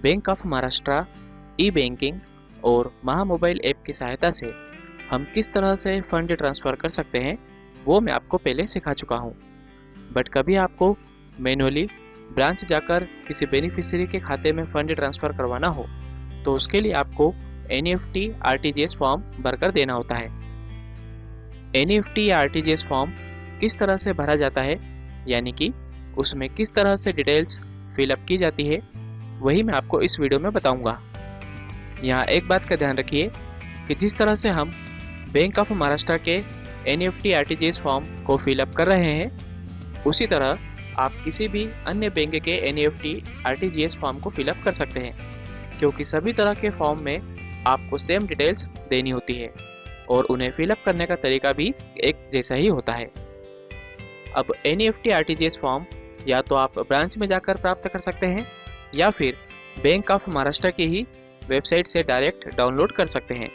Bank of Maharashtra E banking और महामोबाइल app की सहायता से हम किस तरह से फंड ट्रांसफ़र कर सकते हैं वो मैं आपको पहले सिखा चुका हूँ। बट कभी आपको मैनुअली ब्रांच जाकर किसी बेनिफिशियरी के खाते में फंड ट्रांसफ़र करवाना हो तो उसके लिए आपको NEFT RTGS फॉर्म भरकर देना होता है। NEFT या RTGS फॉर्म किस तरह से भरा जाता है, यानी कि उसमें किस तरह से डिटेल्स फिलअप की जाती है, वही मैं आपको इस वीडियो में बताऊंगा। यहाँ एक बात का ध्यान रखिए कि जिस तरह से हम बैंक ऑफ महाराष्ट्र के NEFT RTGS फॉर्म को फिलअप कर रहे हैं, उसी तरह आप किसी भी अन्य बैंक के NEFT RTGS फॉर्म को फिलअप कर सकते हैं, क्योंकि सभी तरह के फॉर्म में आपको सेम डिटेल्स देनी होती है और उन्हें फिलअप करने का तरीका भी एक जैसा ही होता है। अब NEFT RTGS फॉर्म या तो आप ब्रांच में जाकर प्राप्त कर सकते हैं या फिर बैंक ऑफ महाराष्ट्र की ही वेबसाइट से डायरेक्ट डाउनलोड कर सकते हैं।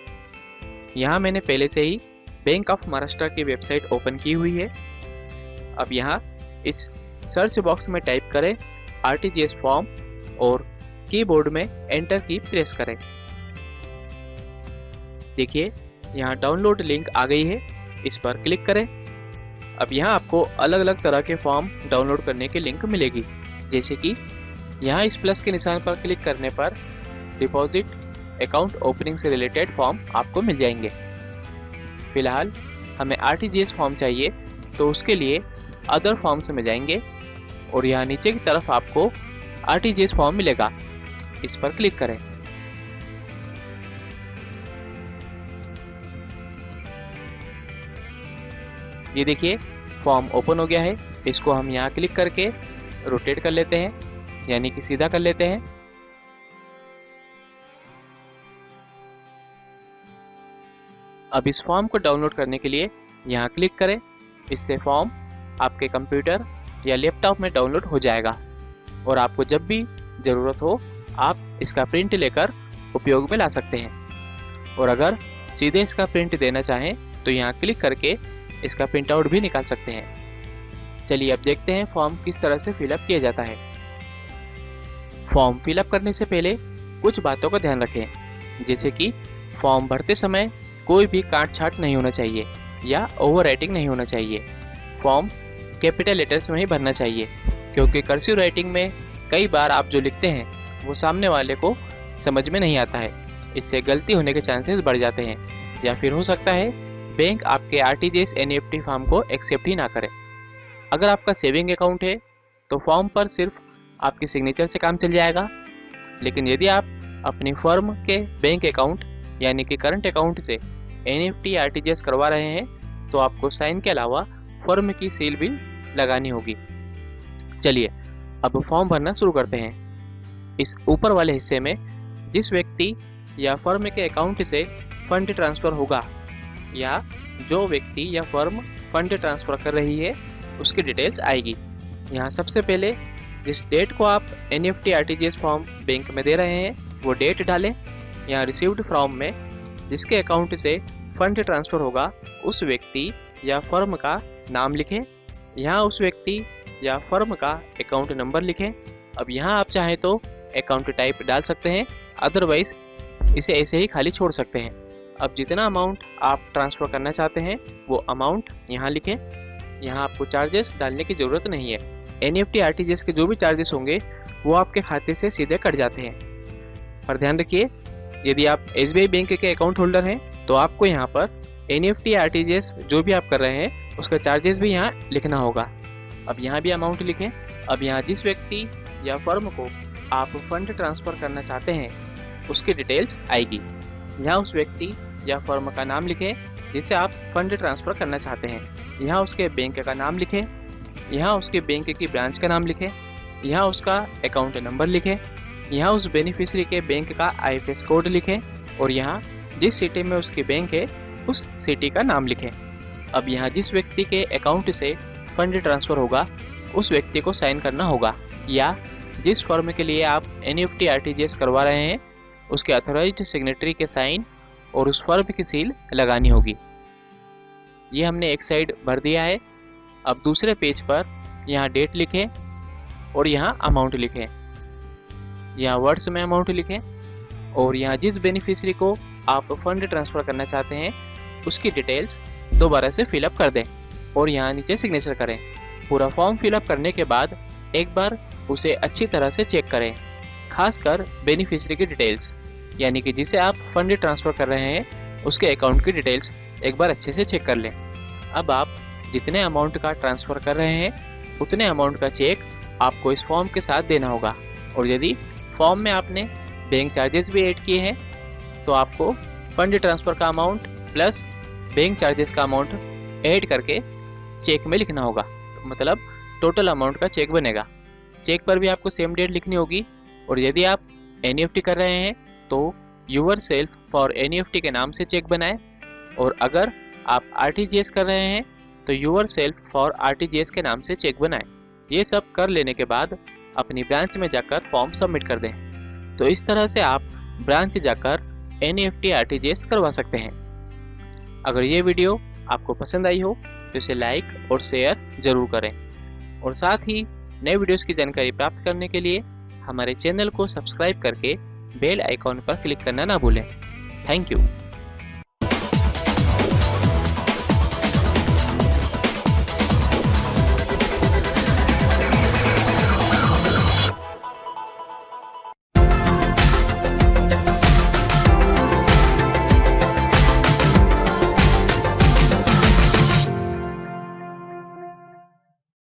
यहाँ मैंने पहले से ही बैंक ऑफ महाराष्ट्र की वेबसाइट ओपन की हुई है। अब यहाँ इस सर्च बॉक्स में टाइप करें RTGS फॉर्म और कीबोर्ड में एंटर की प्रेस करें। देखिए यहाँ डाउनलोड लिंक आ गई है, इस पर क्लिक करें। अब यहाँ आपको अलग अलग तरह के फॉर्म डाउनलोड करने की लिंक मिलेगी, जैसे कि यहाँ इस प्लस के निशान पर क्लिक करने पर डिपॉजिट अकाउंट ओपनिंग से रिलेटेड फॉर्म आपको मिल जाएंगे। फिलहाल हमें RTGS फॉर्म चाहिए तो उसके लिए अदर फॉर्म्स में जाएंगे और यहाँ नीचे की तरफ आपको RTGS फॉर्म मिलेगा, इस पर क्लिक करें। ये देखिए फॉर्म ओपन हो गया है। इसको हम यहाँ क्लिक करके रोटेट कर लेते हैं, यानी कि सीधा कर लेते हैं। अब इस फॉर्म को डाउनलोड करने के लिए यहाँ क्लिक करें। इससे फॉर्म आपके कंप्यूटर या लैपटॉप में डाउनलोड हो जाएगा और आपको जब भी ज़रूरत हो आप इसका प्रिंट लेकर उपयोग में ला सकते हैं। और अगर सीधे इसका प्रिंट देना चाहें तो यहाँ क्लिक करके इसका प्रिंट आउट भी निकाल सकते हैं। चलिए अब देखते हैं फॉर्म किस तरह से फिलअप किया जाता है। फॉर्म फिलअप करने से पहले कुछ बातों का ध्यान रखें, जैसे कि फॉर्म भरते समय कोई भी काट छाट नहीं होना चाहिए या ओवर राइटिंग नहीं होना चाहिए। फॉर्म कैपिटल लेटर्स में ही भरना चाहिए, क्योंकि कर्सिव राइटिंग में कई बार आप जो लिखते हैं वो सामने वाले को समझ में नहीं आता है। इससे गलती होने के चांसेस बढ़ जाते हैं या फिर हो सकता है बैंक आपके RTGS NEFT फॉर्म को एक्सेप्ट ही ना करे। अगर आपका सेविंग अकाउंट है तो फॉर्म पर सिर्फ आपकी सिग्नेचर से काम चल जाएगा, लेकिन यदि आप अपनी फर्म के बैंक अकाउंट यानी कि करंट अकाउंट से NEFT RTGS करवा रहे हैं तो आपको साइन के अलावा फर्म की सील भी लगानी होगी। चलिए अब फॉर्म भरना शुरू करते हैं। इस ऊपर वाले हिस्से में जिस व्यक्ति या फर्म के अकाउंट से फंड ट्रांसफ़र होगा या जो व्यक्ति या फर्म फंड ट्रांसफ़र कर रही है उसकी डिटेल्स आएगी। यहाँ सबसे पहले जिस डेट को आप NEFT RTGS फॉर्म बैंक में दे रहे हैं वो डेट डालें। यहाँ रिसीव्ड फ्रॉम में जिसके अकाउंट से फंड ट्रांसफ़र होगा उस व्यक्ति या फर्म का नाम लिखें। यहाँ उस व्यक्ति या फर्म का अकाउंट नंबर लिखें। अब यहाँ आप चाहें तो अकाउंट टाइप डाल सकते हैं, अदरवाइज इसे ऐसे ही खाली छोड़ सकते हैं। अब जितना अमाउंट आप ट्रांसफ़र करना चाहते हैं वो अमाउंट यहाँ लिखें। यहाँ आपको चार्जेस डालने की ज़रूरत नहीं है। NEFT RTGS के जो भी चार्जेस होंगे वो आपके खाते से सीधे कट जाते हैं। पर ध्यान रखिए, यदि आप SBI बैंक के अकाउंट होल्डर हैं तो आपको यहाँ पर NEFT RTGS जो भी आप कर रहे हैं उसका चार्जेस भी यहाँ लिखना होगा। अब यहाँ भी अमाउंट लिखें। अब यहाँ जिस व्यक्ति या फर्म को आप फंड ट्रांसफ़र करना चाहते हैं उसकी डिटेल्स आएगी। यहाँ उस व्यक्ति या फर्म का नाम लिखें जिसे आप फंड ट्रांसफ़र करना चाहते हैं। यहाँ उसके बैंक का नाम लिखें। यहाँ उसके बैंक की ब्रांच का नाम लिखें। यहाँ उसका अकाउंट नंबर लिखें। यहाँ उस बेनिफिशियरी के बैंक का IFS कोड लिखें और यहाँ जिस सिटी में उसकी बैंक है उस सिटी का नाम लिखें। अब यहाँ जिस व्यक्ति के अकाउंट से फंड ट्रांसफ़र होगा उस व्यक्ति को साइन करना होगा, या जिस फर्म के लिए आप NEFT RTGS करवा रहे हैं उसके अथॉराइज्ड सिग्नेटरी के साइन और उस फर्म की सील लगानी होगी। ये हमने एक साइड भर दिया है। अब दूसरे पेज पर यहाँ डेट लिखें और यहाँ अमाउंट लिखें। यहाँ वर्ड्स में अमाउंट लिखें और यहाँ जिस बेनिफिशियरी को आप फंड ट्रांसफ़र करना चाहते हैं उसकी डिटेल्स दोबारा से फिलअप कर दें और यहाँ नीचे सिग्नेचर करें। पूरा फॉर्म फिलअप करने के बाद एक बार उसे अच्छी तरह से चेक करें, खासकर बेनिफिशियरी की डिटेल्स, यानी कि जिसे आप फंड ट्रांसफ़र कर रहे हैं उसके अकाउंट की डिटेल्स एक बार अच्छे से चेक कर लें। अब आप जितने अमाउंट का ट्रांसफ़र कर रहे हैं उतने अमाउंट का चेक आपको इस फॉर्म के साथ देना होगा। और यदि फॉर्म में आपने बैंक चार्जेस भी ऐड किए हैं तो आपको फंड ट्रांसफ़र का अमाउंट प्लस बैंक चार्जेस का अमाउंट ऐड करके चेक में लिखना होगा, मतलब टोटल अमाउंट का चेक बनेगा। चेक पर भी आपको सेम डेट लिखनी होगी। और यदि आप एनईएफटी कर रहे हैं तो यूवर सेल्फ फॉर एनईएफटी के नाम से चेक बनाएं, और अगर आप आरटीजीएस कर रहे हैं तो यूवर सेल्फ फॉर आरटीजीएस के नाम से चेक बनाएं। ये सब कर लेने के बाद अपनी ब्रांच में जाकर फॉर्म सबमिट कर दें। तो इस तरह से आप ब्रांच जाकर एनईएफटी आरटीजीएस करवा सकते हैं। अगर ये वीडियो आपको पसंद आई हो तो इसे लाइक और शेयर जरूर करें, और साथ ही नए वीडियोस की जानकारी प्राप्त करने के लिए हमारे चैनल को सब्सक्राइब करके बेल आइकॉन पर क्लिक करना ना भूलें। Thank you.